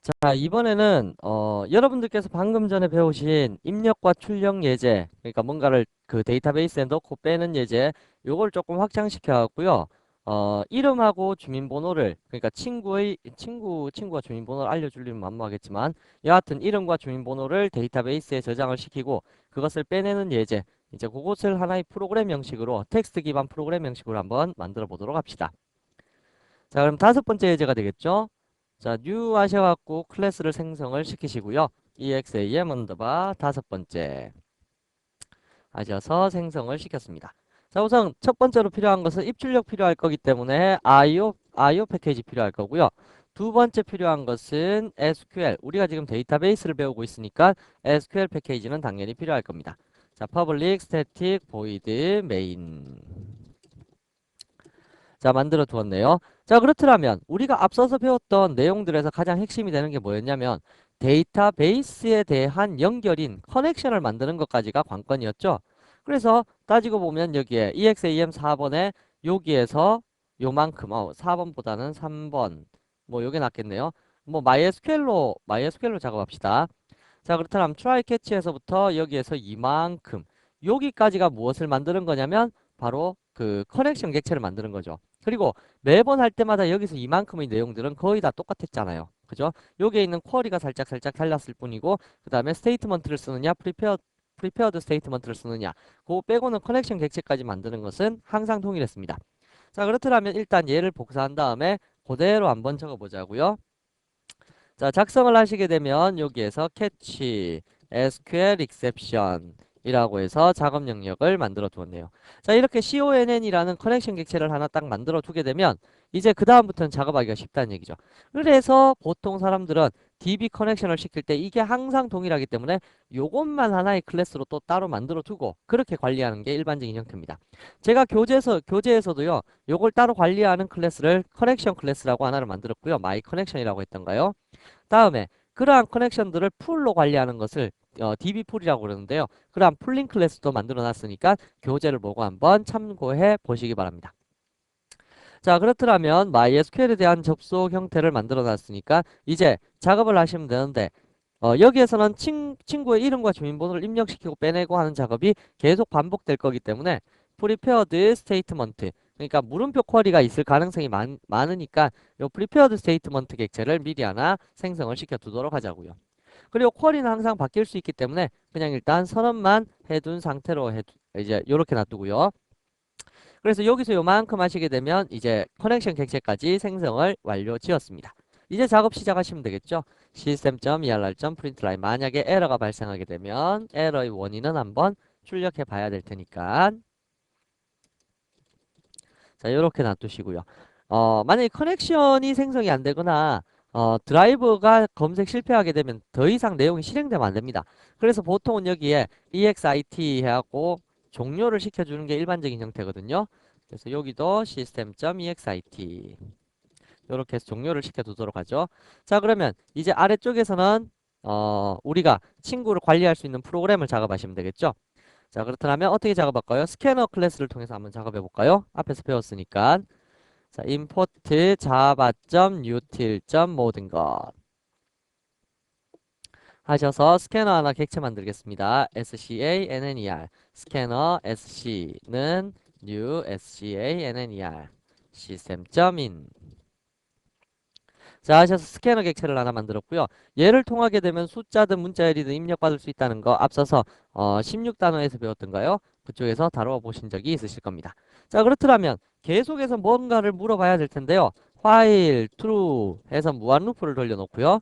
자, 이번에는 여러분들께서 방금 전에 배우신 입력과 출력 예제, 그러니까 뭔가를 그 데이터베이스에 넣고 빼는 예제, 요걸 조금 확장시켜 갖고요. 이름하고 주민번호를, 그러니까 친구가 주민번호를 알려주려면 만무하겠지만, 여하튼 이름과 주민번호를 데이터베이스에 저장을 시키고 그것을 빼내는 예제, 이제 그것을 하나의 프로그램 형식으로, 텍스트 기반 프로그램 형식으로 한번 만들어 보도록 합시다. 자, 그럼 다섯 번째 예제가 되겠죠? 자, new 하셔갖고 클래스를 생성을 시키시고요. exam 언더바 다섯 번째 하셔서 생성을 시켰습니다. 자, 우선 첫 번째로 필요한 것은 입출력 필요할 거기 때문에 IO 패키지 필요할 거고요. 두 번째 필요한 것은 SQL. 우리가 지금 데이터베이스를 배우고 있으니까 SQL 패키지는 당연히 필요할 겁니다. 자, public static void main. 자, 만들어 두었네요. 자, 그렇더라면 우리가 앞서서 배웠던 내용들에서 가장 핵심이 되는 게 뭐였냐면 데이터베이스에 대한 연결인 커넥션을 만드는 것까지가 관건이었죠. 그래서 따지고 보면 여기에 EXAM 4번에 여기에서 요만큼, 4번보다는 3번, 뭐 요게 낫겠네요. 뭐 MySQL로 작업합시다. 자, 그렇다면 try catch에서부터 여기에서 이만큼, 여기까지가 무엇을 만드는 거냐면 바로 그 커넥션 객체를 만드는 거죠. 그리고 매번 할 때마다 여기서 이만큼의 내용들은 거의 다 똑같았잖아요. 그죠? 여기에 있는 쿼리가 살짝 달랐을 뿐이고, 그 다음에 스테이트먼트를 쓰느냐, 프리페어드 스테이트먼트를 쓰느냐, 그거 빼고는 커넥션 객체까지 만드는 것은 항상 동일했습니다. 자, 그렇더라면 일단 얘를 복사한 다음에 그대로 한번 적어보자고요. 자, 작성을 하시게 되면 여기에서 catch SQL exception 이라고 해서 작업 영역을 만들어 두었네요. 자, 이렇게 CONN이라는 커넥션 객체를 하나 딱 만들어 두게 되면 이제 그 다음부터는 작업하기가 쉽다는 얘기죠. 그래서 보통 사람들은 DB 커넥션을 시킬 때 이게 항상 동일하기 때문에 요것만 하나의 클래스로 또 따로 만들어 두고 그렇게 관리하는 게 일반적인 형태입니다. 제가 교재에서도요, 요걸 따로 관리하는 클래스를 커넥션 클래스라고 하나를 만들었고요. 마이 커넥션이라고 했던가요? 다음에 그러한 커넥션들을 풀로 관리하는 것을 DB 풀이라고 그러는데요. 그러한 풀링 클래스도 만들어 놨으니까 교재를 보고 한번 참고해 보시기 바랍니다. 자, 그렇더라면 MySQL에 대한 접속 형태를 만들어 놨으니까 이제 작업을 하시면 되는데 여기에서는 친구의 이름과 주민번호를 입력시키고 빼내고 하는 작업이 계속 반복될 거기 때문에 prepared statement, 그러니까 물음표 쿼리가 있을 가능성이 많으니까 요 prepared statement 객체를 미리 하나 생성을 시켜 두도록 하자고요. 그리고 쿼리는 항상 바뀔 수 있기 때문에 그냥 일단 선언만 해둔 상태로 이제 요렇게 놔두고요. 그래서 여기서 요만큼 하시게 되면 이제 커넥션 객체까지 생성을 완료 지었습니다. 이제 작업 시작하시면 되겠죠. system.err.println, 만약에 에러가 발생하게 되면 에러의 원인은 한번 출력해 봐야 될 테니까 자, 요렇게 놔두시고요. 만약에 커넥션이 생성이 안 되거나 드라이버가 검색 실패하게 되면 더 이상 내용이 실행되면 안 됩니다. 그래서 보통은 여기에 exit 해갖고 종료를 시켜주는 게 일반적인 형태거든요. 그래서 여기도 system.exit 이렇게 해서 종료를 시켜두도록 하죠. 자, 그러면 이제 아래쪽에서는 우리가 친구를 관리할 수 있는 프로그램을 작업하시면 되겠죠. 자, 그렇다면 어떻게 작업할까요? 스캐너 클래스를 통해서 한번 작업해 볼까요? 앞에서 배웠으니까. 자, import java.util. 모든 것 하셔서 스캐너 하나 객체 만들겠습니다. scanner 스캐너 sc는 new scanner system.in. 자, 하셔서 스캐너 객체를 하나 만들었고요. 얘를 통하게 되면 숫자든 문자열이든 입력받을 수 있다는 거 앞서서 16단원에서 배웠던가요? 그쪽에서 다뤄 보신 적이 있으실 겁니다. 자, 그렇더라면 계속해서 뭔가를 물어봐야 될 텐데요. while true 해서 무한 루프를 돌려놓고요.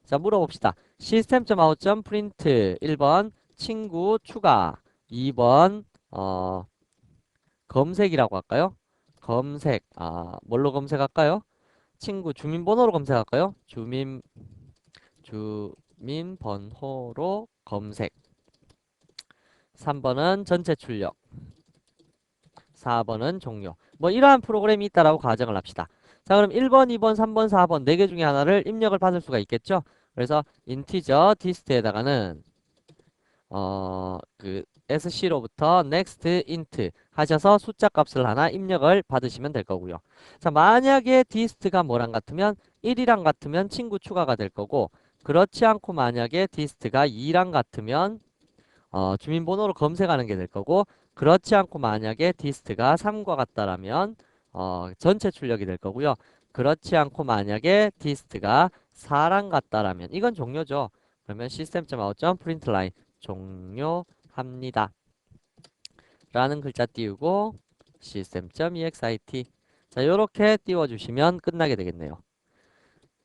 자, 물어봅시다. system.out.print 1번 친구 추가, 2번 검색이라고 할까요? 검색. 뭘로 검색할까요? 친구 주민번호로 검색할까요? 주민번호로 검색. 3번은 전체 출력. 4번은 종료. 뭐 이러한 프로그램이 있다라고 가정을 합시다. 자, 그럼 1번, 2번, 3번, 4번 4개 중에 하나를 입력을 받을 수가 있겠죠? 그래서 인티저 디스트에다가는 그 sc로부터 next int 하셔서 숫자 값을 하나 입력을 받으시면 될 거고요. 자, 만약에 dist가 뭐랑 같으면 1이랑 같으면 친구 추가가 될 거고 그렇지 않고 만약에 디스트가 2랑 같으면 주민번호로 검색하는 게 될 거고 그렇지 않고 만약에 디스트가 3과 같다라면 전체 출력이 될 거고요. 그렇지 않고 만약에 디스트가 4랑 같다라면 이건 종료죠. 그러면 system.out.println 종료합니다. 라는 글자 띄우고 system.exit 자 요렇게 띄워주시면 끝나게 되겠네요.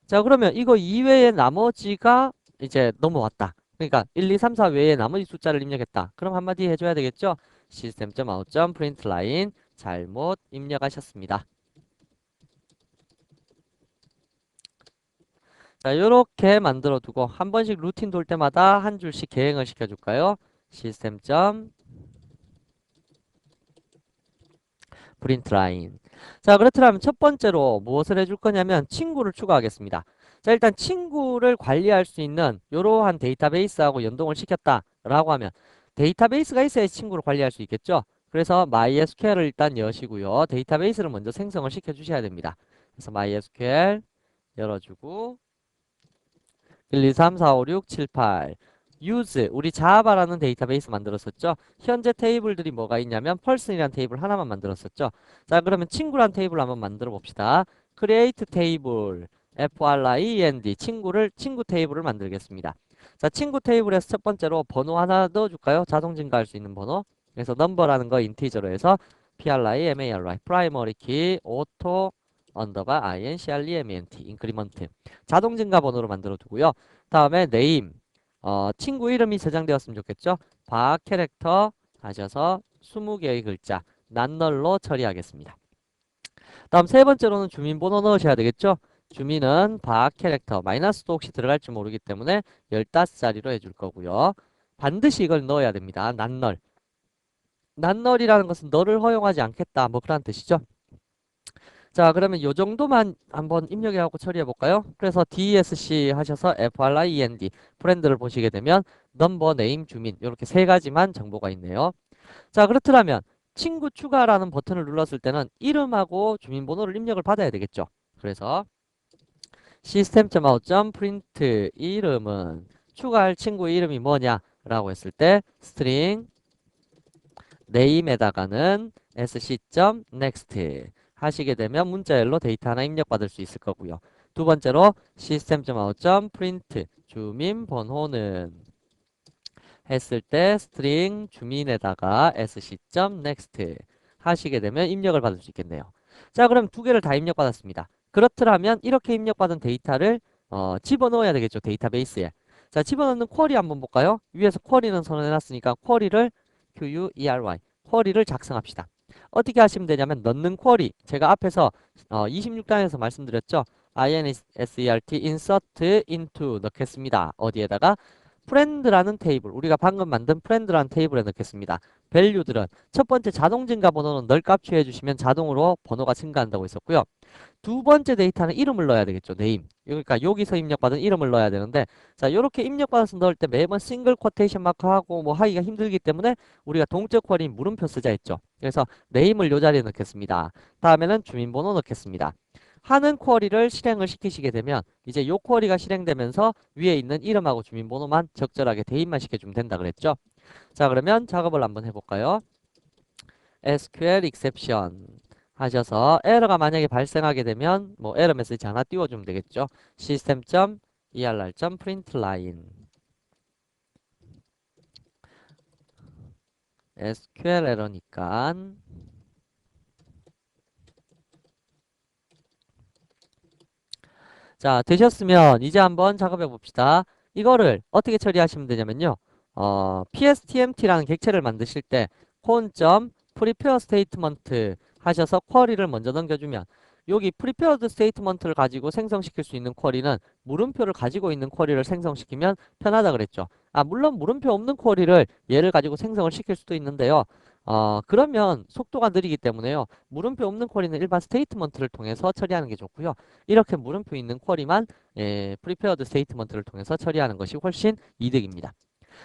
자 그러면 이거 이외에 나머지가 이제 넘어왔다. 그러니까 1, 2, 3, 4 외에 나머지 숫자를 입력했다. 그럼 한마디 해줘야 되겠죠? system.out.println 잘못 입력하셨습니다. 자 요렇게 만들어 두고 한 번씩 루틴 돌 때마다 한 줄씩 계행을 시켜줄까요? system. 프린트 라인. 자, 그렇다면 첫 번째로 무엇을 해줄 거냐면 친구를 추가하겠습니다. 자, 일단 친구를 관리할 수 있는 이러한 데이터베이스하고 연동을 시켰다라고 하면 데이터베이스가 있어야 친구를 관리할 수 있겠죠. 그래서 MySQL을 일단 여시고요. 데이터베이스를 먼저 생성을 시켜 주셔야 됩니다. 그래서 MySQL 열어주고 1, 2, 3, 4, 5, 6, 7, 8 use 우리 자바라는 데이터베이스 만들었었죠. 현재 테이블들이 뭐가 있냐면 person이라는 테이블 하나만 만들었었죠. 자 그러면 친구란 테이블 한번 만들어 봅시다. create table friend 친구 테이블을 만들겠습니다. 자 친구 테이블에서 첫 번째로 번호 하나 넣어줄까요? 자동 증가할 수 있는 번호. 그래서 number라는 거 인티저로 해서 primary key auto increment increment 자동 증가 번호로 만들어 두고요. 다음에 name 친구 이름이 저장되었으면 좋겠죠. 바 캐릭터 하셔서 20개의 글자 난널로 처리하겠습니다. 다음 세 번째로는 주민번호 넣으셔야 되겠죠. 주민은 바 캐릭터 마이너스도 혹시 들어갈지 모르기 때문에 15자리로 해줄 거고요. 반드시 이걸 넣어야 됩니다. 난널. 난널이라는 것은 너를 허용하지 않겠다. 뭐 그런 뜻이죠. 자 그러면 요 정도만 한번 입력해갖고 처리해 볼까요? 그래서 DSC 하셔서 FRIND 브랜드를 보시게 되면 넘버, 네임, 주민 이렇게 세 가지만 정보가 있네요. 자 그렇다면 친구 추가라는 버튼을 눌렀을 때는 이름하고 주민번호를 입력을 받아야 되겠죠. 그래서 system.out.print 이름은 추가할 친구 이름이 뭐냐 라고 했을 때 string name에다가는 sc.next 하시게 되면 문자열로 데이터 하나 입력받을 수 있을 거고요. 두 번째로 system.out.print 주민번호는 했을 때 string 주민에다가 sc.next 하시게 되면 입력을 받을 수 있겠네요. 자 그럼 두 개를 다 입력받았습니다. 그렇더라면 이렇게 입력받은 데이터를 집어넣어야 되겠죠. 데이터베이스에. 자 집어넣는 쿼리 한번 볼까요? 위에서 쿼리는 선언해놨으니까 쿼리를 query 쿼리를 작성합시다. 어떻게 하시면 되냐면 넣는 쿼리 제가 앞에서 26단에서 말씀드렸죠. insert insert into 넣겠습니다. 어디에다가 프렌드라는 테이블 우리가 방금 만든 프렌드라는 테이블에 넣겠습니다. 밸류들은 첫 번째 자동 증가 번호는 널 값취해 주시면 자동으로 번호가 증가한다고 했었고요. 두 번째 데이터는 이름을 넣어야 되겠죠. 네임. 그러니까 여기서 입력받은 이름을 넣어야 되는데 자 이렇게 입력받아서 넣을 때 매번 싱글 쿼테이션 마크 하고 뭐 하기가 힘들기 때문에 우리가 동적 쿼리인 물음표 쓰자 했죠. 그래서 네임을 요 자리에 넣겠습니다. 다음에는 주민번호 넣겠습니다. 하는 쿼리를 실행을 시키시게 되면 이제 요 쿼리가 실행되면서 위에 있는 이름하고 주민번호만 적절하게 대입만 시켜주면 된다 그랬죠. 자 그러면 작업을 한번 해볼까요? SQL exception 하셔서 에러가 만약에 발생하게 되면 뭐 에러 메시지 하나 띄워주면 되겠죠. system.err.println SQL 에러니까 자 되셨으면 이제 한번 작업해 봅시다. 이거를 어떻게 처리하시면 되냐면요. PSTMT라는 객체를 만드실 때 con.prepare statement 하셔서 쿼리를 먼저 넘겨주면 여기 prepared statement를 가지고 생성시킬 수 있는 쿼리는 물음표를 가지고 있는 쿼리를 생성시키면 편하다 그랬죠. 물론 물음표 없는 쿼리를 얘를 가지고 생성을 시킬 수도 있는데요. 그러면 속도가 느리기 때문에요. 물음표 없는 쿼리는 일반 스테이트먼트를 통해서 처리하는 게 좋고요. 이렇게 물음표 있는 쿼리만 prepared statement를 통해서 처리하는 것이 훨씬 이득입니다.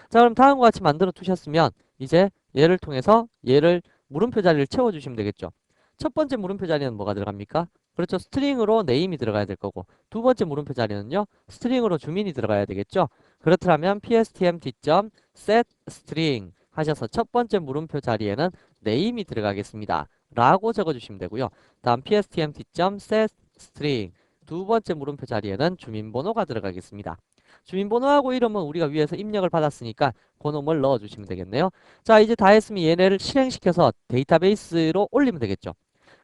자 그럼 다음과 같이 만들어 두셨으면 이제 얘를 통해서 얘를 물음표 자리를 채워주시면 되겠죠. 첫 번째 물음표 자리는 뭐가 들어갑니까? 그렇죠. 스트링으로 네임이 들어가야 될 거고 두 번째 물음표 자리는요. 스트링으로 주민이 들어가야 되겠죠. 그렇다면 pstmt.set string 하셔서 첫 번째 물음표 자리에는 네임이 들어가겠습니다. 라고 적어주시면 되고요. 다음 pstmt.set string 두 번째 물음표 자리에는 주민번호가 들어가겠습니다. 주민번호하고 이름은 우리가 위에서 입력을 받았으니까 그놈을 넣어주시면 되겠네요. 자, 이제 다 했으면 얘네를 실행시켜서 데이터베이스로 올리면 되겠죠.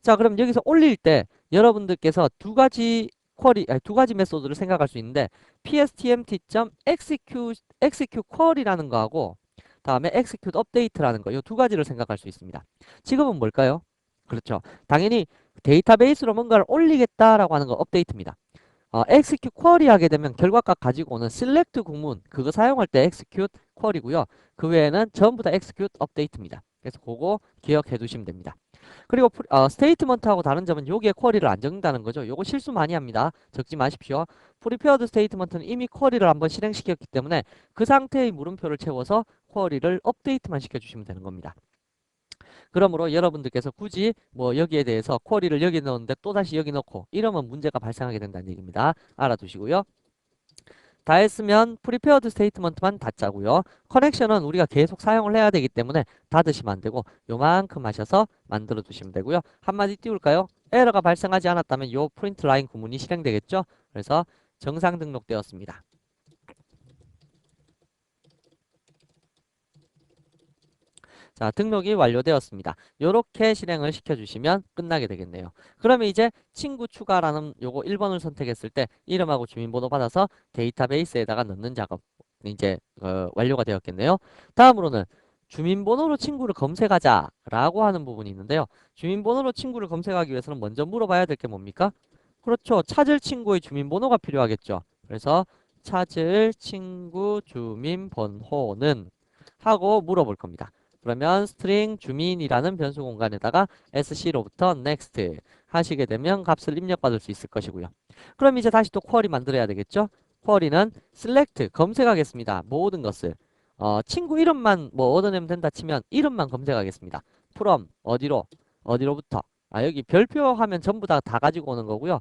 자, 그럼 여기서 올릴 때 여러분들께서 두 가지 메소드를 생각할 수 있는데 pstmt.execute 쿼리라는 거하고 다음에 execute update라는 거, 이 두 가지를 생각할 수 있습니다. 지금은 뭘까요? 그렇죠. 당연히 데이터베이스로 뭔가를 올리겠다라고 하는 거 업데이트입니다. execute 쿼리 하게 되면 결과값 가지고 오는 select 구문 그거 사용할 때 execute 쿼리고요. 그 외에는 전부 다 execute update입니다. 그래서 그거 기억해 두시면 됩니다. 그리고 스테이트먼트하고 다른 점은 여기에 쿼리를 안 적는다는 거죠. 요거 실수 많이 합니다. 적지 마십시오. 프리페어드 스테이트먼트는 이미 쿼리를 한번 실행시켰기 때문에 그 상태의 물음표를 채워서 쿼리를 업데이트만 시켜주시면 되는 겁니다. 그러므로 여러분들께서 굳이 뭐 여기에 대해서 쿼리를 여기 넣었는데 또다시 여기 넣고 이러면 문제가 발생하게 된다는 얘기입니다. 알아두시고요. 다 했으면 프리페어드 스테이트먼트만 닫자고요. 커넥션은 우리가 계속 사용을 해야 되기 때문에 닫으시면 안 되고 요만큼 하셔서 만들어 두시면 되고요. 한마디 띄울까요? 에러가 발생하지 않았다면 요 프린트 라인 구문이 실행되겠죠? 그래서 정상 등록되었습니다. 자, 등록이 완료되었습니다. 이렇게 실행을 시켜주시면 끝나게 되겠네요. 그러면 이제 친구 추가라는 요거 1번을 선택했을 때 이름하고 주민번호 받아서 데이터베이스에다가 넣는 작업 이제 완료가 되었겠네요. 다음으로는 주민번호로 친구를 검색하자 라고 하는 부분이 있는데요. 주민번호로 친구를 검색하기 위해서는 먼저 물어봐야 될 게 뭡니까? 그렇죠. 찾을 친구의 주민번호가 필요하겠죠. 그래서 찾을 친구 주민번호는 하고 물어볼 겁니다. 그러면 string 주민이라는 변수 공간에다가 sc로부터 next 하시게 되면 값을 입력받을 수 있을 것이고요. 그럼 이제 다시 또 쿼리 만들어야 되겠죠? 쿼리는 select 검색하겠습니다. 모든 것을 친구 이름만 뭐 얻어내면 된다 치면 이름만 검색하겠습니다. from 어디로부터 여기 별표 하면 전부 다 가지고 오는 거고요.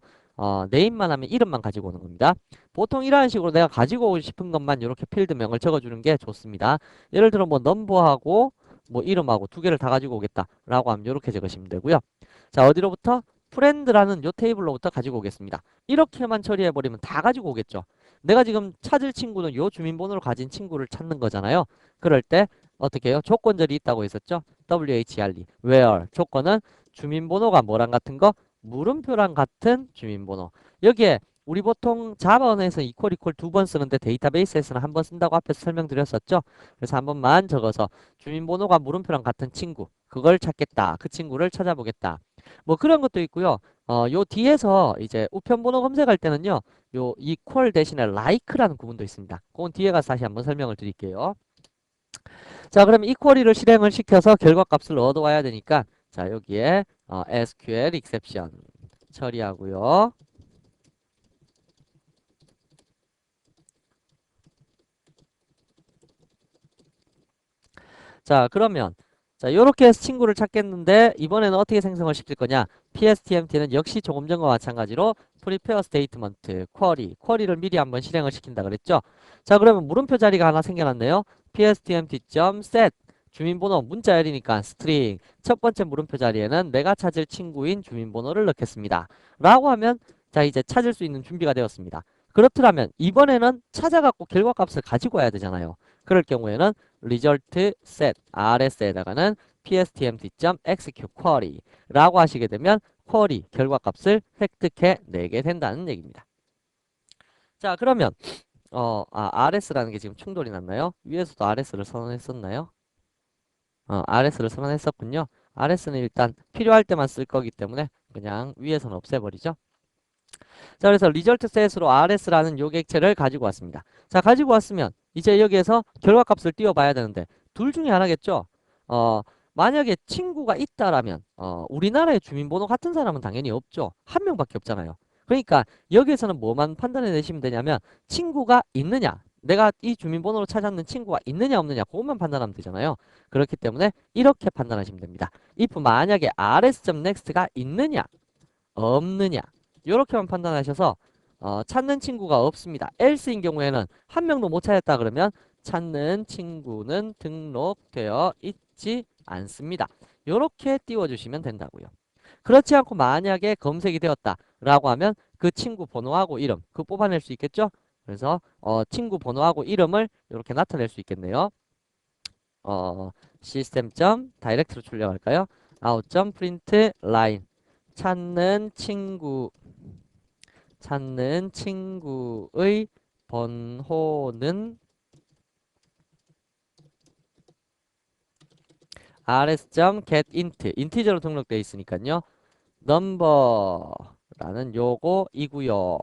네임만 하면 이름만 가지고 오는 겁니다. 보통 이런 식으로 내가 가지고 오고 싶은 것만 이렇게 필드명을 적어주는 게 좋습니다. 예를 들어 뭐 넘버하고 뭐 이름하고 두 개를 다 가지고 오겠다라고 하면 이렇게 적으시면 되고요. 자, 어디로부터? 프렌드라는 요 테이블로부터 가지고 오겠습니다. 이렇게만 처리해버리면 다 가지고 오겠죠. 내가 지금 찾을 친구는 요 주민번호를 가진 친구를 찾는 거잖아요. 그럴 때 어떻게 해요? 조건절이 있다고 했었죠. WHRE, where 조건은 주민번호가 뭐랑 같은 거? 물음표랑 같은 주민번호. 여기에 우리 보통 자바원에서 이퀄 두 번 쓰는데 데이터베이스에서는 한 번 쓴다고 앞에서 설명드렸었죠. 그래서 한 번만 적어서 주민번호가 물음표랑 같은 친구 그걸 찾겠다. 그 친구를 찾아보겠다. 뭐 그런 것도 있고요. 요 뒤에서 이제 우편번호 검색할 때는요. 요 equal 대신에 like라는 구문도 있습니다. 그건 뒤에 가서 다시 한번 설명을 드릴게요. 자, 그럼 equal이를 실행을 시켜서 결과값을 얻어와야 되니까 자, 여기에 SQL exception 처리하고요. 자, 그러면 자, 요렇게 해서 친구를 찾겠는데 이번에는 어떻게 생성을 시킬 거냐? pstmt는 역시 조금 전과 마찬가지로 prepare statement, 쿼리를 미리 한번 실행을 시킨다 그랬죠? 자, 그러면 물음표 자리가 하나 생겨났네요. pstmt.set 주민번호 문자열이니까 string 첫 번째 물음표 자리에는 내가 찾을 친구인 주민번호를 넣겠습니다. 라고 하면 자, 이제 찾을 수 있는 준비가 되었습니다. 그렇더라면 이번에는 찾아갖고 결과값을 가지고 와야 되잖아요. 그럴 경우에는 result set rs에다가는 pstmt.execute query라고 하시게 되면 쿼리 결과값을 획득해 내게 된다는 얘기입니다. 자, 그러면 rs라는 게 지금 충돌이 났나요? 위에서도 rs를 선언했었나요? rs를 선언했었군요. rs는 일단 필요할 때만 쓸 거기 때문에 그냥 위에서는 없애버리죠. 자, 그래서 result set으로 rs라는 요 객체를 가지고 왔습니다. 자, 가지고 왔으면 이제 여기에서 결과값을 띄워봐야 되는데 둘 중에 하나겠죠. 만약에 친구가 있다라면 우리나라의 주민번호 같은 사람은 당연히 없죠. 한 명밖에 없잖아요. 그러니까 여기에서는 뭐만 판단해 내시면 되냐면 친구가 있느냐, 내가 이 주민번호로 찾았는 친구가 있느냐 없느냐 그것만 판단하면 되잖아요. 그렇기 때문에 이렇게 판단하시면 됩니다. if 만약에 rs.next가 있느냐 없느냐. 요렇게만 판단하셔서 찾는 친구가 없습니다. else인 경우에는 한 명도 못 찾았다 그러면 찾는 친구는 등록되어 있지 않습니다. 요렇게 띄워주시면 된다고요. 그렇지 않고 만약에 검색이 되었다 라고 하면 그 친구 번호하고 이름 그 뽑아낼 수 있겠죠? 그래서 친구 번호하고 이름을 이렇게 나타낼 수 있겠네요. 어, 시스템 다이렉트로 출력할까요? out print line 찾는 친구의 번호는 rs.get 인티저로 등록되어 있으니까요. number라는 요거이고요.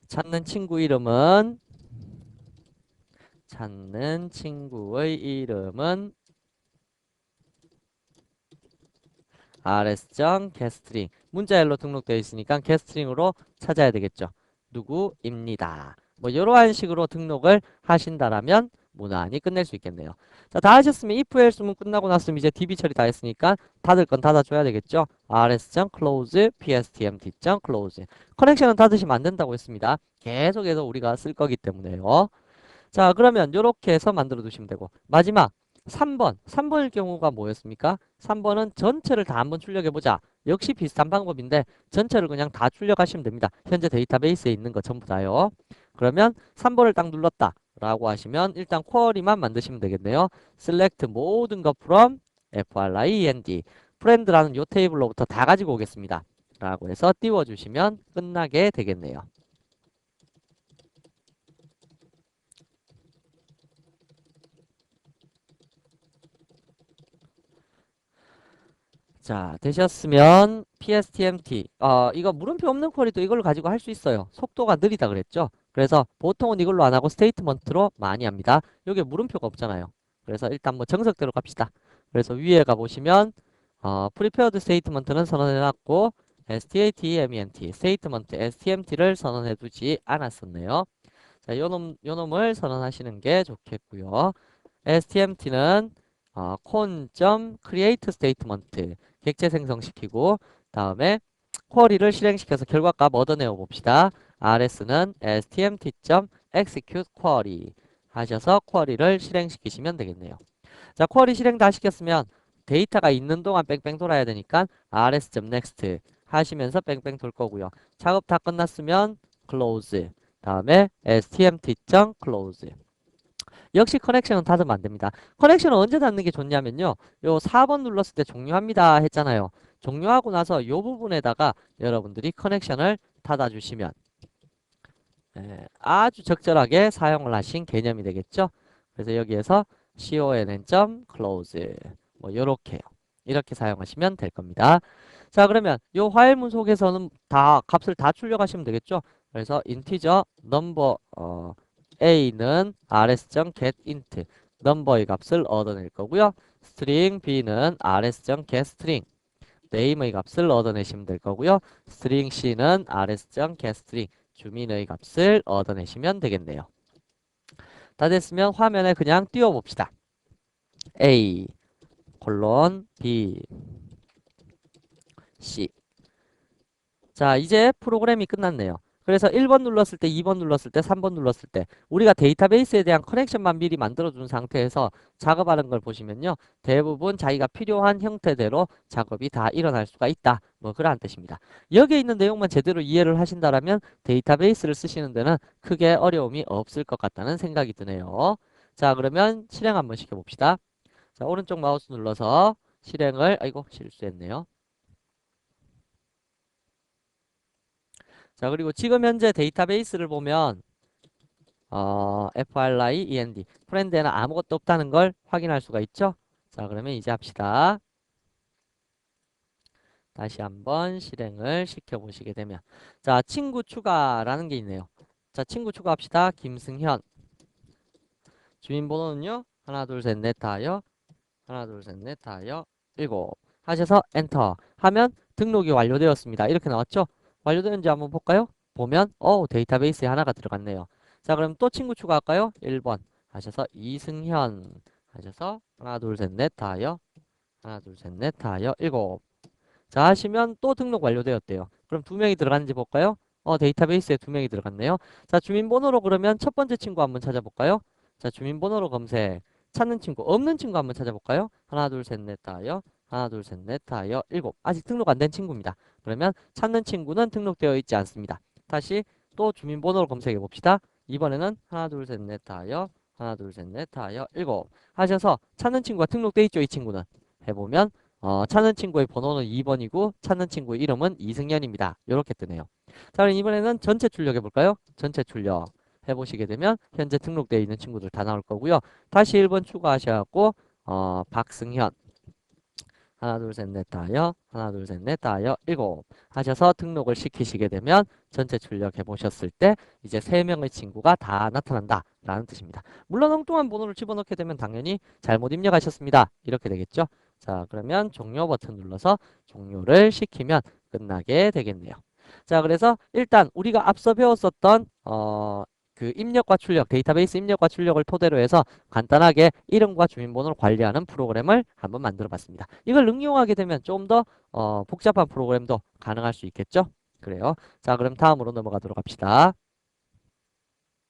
찾는 친구 이름은 찾는 친구의 이름은 rs.getString 문자열로 등록되어 있으니까 getString으로 찾아야 되겠죠. 누구입니다. 뭐 이러한 식으로 등록을 하신다라면 무난히 끝낼 수 있겠네요. 자, 다 하셨으면 if else문 끝나고 났으면 이제 DB 처리 다 했으니까 닫을 건 닫아줘야 되겠죠. rs.close pstmt.close 커넥션은 닫으시면 안 된다고 했습니다. 계속해서 우리가 쓸 거기 때문에요. 자, 그러면 이렇게 해서 만들어 두시면 되고 마지막 3번일 경우가 뭐였습니까? 3번은 전체를 다 한번 출력해보자. 역시 비슷한 방법인데 전체를 그냥 다 출력하시면 됩니다. 현재 데이터베이스에 있는 거 전부 다요. 그러면 3번을 딱 눌렀다 라고 하시면 일단 쿼리만 만드시면 되겠네요. select 모든 것 from friend friend라는 요 테이블로부터 다 가지고 오겠습니다. 라고 해서 띄워주시면 끝나게 되겠네요. 자, 되셨으면 PSTMT 이거 물음표 없는 쿼리도 이걸로 가지고 할 수 있어요. 속도가 느리다 그랬죠. 그래서 보통은 이걸로 안 하고 스테이트먼트로 많이 합니다. 여기에 물음표가 없잖아요. 그래서 일단 뭐 정석대로 갑시다. 그래서 위에 가보시면 prepared statement는 선언해놨고 STATment, statement, STMT를 선언해두지 않았었네요. 자, 요 놈을 선언하시는 게 좋겠고요. STMT는 con.create statement 객체 생성시키고 다음에 쿼리를 실행시켜서 결과값 얻어내어 봅시다. RS는 stmt.execute query 하셔서 쿼리를 실행시키시면 되겠네요. 자, 쿼리 실행 다 시켰으면 데이터가 있는 동안 뺑뺑 돌아야 되니까 rs.next 하시면서 뺑뺑 돌 거고요. 작업 다 끝났으면 close 다음에 stmt.close 역시 커넥션은 닫으면 안 됩니다. 커넥션은 언제 닫는 게 좋냐면요. 요 4번 눌렀을 때 종료합니다 했잖아요. 종료하고 나서 요 부분에다가 여러분들이 커넥션을 닫아주시면 아주 적절하게 사용을 하신 개념이 되겠죠. 그래서 여기에서 con.close 뭐 요렇게요. 이렇게 사용하시면 될 겁니다. 자, 그러면 요 화일문 속에서는 다 값을 다 출력하시면 되겠죠. 그래서 integer number a는 rs.getInt number의 값을 얻어낼 거고요. string b는 rs.getString name의 값을 얻어내시면 될 거고요. string c는 rs.getString 주민의 값을 얻어내시면 되겠네요. 다 됐으면 화면에 그냥 띄워봅시다. a 콜론 b c 자, 이제 프로그램이 끝났네요. 그래서 1번 눌렀을 때, 2번 눌렀을 때, 3번 눌렀을 때 우리가 데이터베이스에 대한 커넥션만 미리 만들어준 상태에서 작업하는 걸 보시면요. 대부분 자기가 필요한 형태대로 작업이 다 일어날 수가 있다. 뭐 그러한 뜻입니다. 여기에 있는 내용만 제대로 이해를 하신다면 데이터베이스를 쓰시는 데는 크게 어려움이 없을 것 같다는 생각이 드네요. 자, 그러면 실행 한번 시켜봅시다. 자, 오른쪽 마우스 눌러서 실행을, 아이고, 실수했네요. 자, 그리고 지금 현재 데이터베이스를 보면 friend 프렌드에는 아무것도 없다는 걸 확인할 수가 있죠. 자, 그러면 이제 합시다. 다시 한번 실행을 시켜 보시게 되면 자, 친구 추가라는 게 있네요. 자, 친구 추가합시다. 김승현 주민번호는요. 하나 둘 셋 넷 다요. 하나 둘 셋 넷 다요. 일곱 하셔서 엔터 하면 등록이 완료되었습니다. 이렇게 나왔죠. 완료되는지 한번 볼까요? 보면 데이터베이스에 하나가 들어갔네요. 자, 그럼 또 친구 추가할까요? 1번 하셔서 이승현 하셔서 하나 둘 셋 넷 다요. 하나, 둘, 셋, 넷, 다, 여, 일곱. 자, 하시면 또 등록 완료되었대요. 그럼 두 명이 들어갔는지 볼까요? 데이터베이스에 두 명이 들어갔네요. 자, 주민번호로 그러면 첫 번째 친구 한번 찾아볼까요? 자, 주민번호로 검색. 찾는 친구, 없는 친구 한번 찾아볼까요? 하나, 둘, 셋, 넷, 다, 여. 하나, 둘, 셋, 넷, 다, 여, 일곱. 아직 등록 안 된 친구입니다. 그러면 찾는 친구는 등록되어 있지 않습니다. 다시 또 주민번호로 검색해 봅시다. 이번에는 하나, 둘, 셋, 넷, 다, 여. 하나, 둘, 셋, 넷, 다, 여, 일곱. 하셔서 찾는 친구가 등록돼 있죠, 이 친구는. 해보면 찾는 친구의 번호는 2번이고 찾는 친구의 이름은 이승연입니다. 이렇게 뜨네요. 자, 그럼 이번에는 전체 출력 해볼까요? 전체 출력 해보시게 되면 현재 등록되어 있는 친구들 다 나올 거고요. 다시 1번 추가하셔갖고 박승현 하나 둘 셋 넷 다여 하나 둘 셋 넷 다여 일곱 하셔서 등록을 시키시게 되면 전체 출력 해보셨을 때 이제 3명의 친구가 다 나타난다 라는 뜻입니다. 물론 엉뚱한 번호를 집어넣게 되면 당연히 잘못 입력하셨습니다. 이렇게 되겠죠. 자, 그러면 종료 버튼 눌러서 종료를 시키면 끝나게 되겠네요. 자, 그래서 일단 우리가 앞서 배웠었던 그 입력과 출력, 데이터베이스 입력과 출력을 토대로 해서 간단하게 이름과 주민번호를 관리하는 프로그램을 한번 만들어 봤습니다. 이걸 응용하게 되면 좀 더 복잡한 프로그램도 가능할 수 있겠죠? 그래요. 자, 그럼 다음으로 넘어가도록 합시다.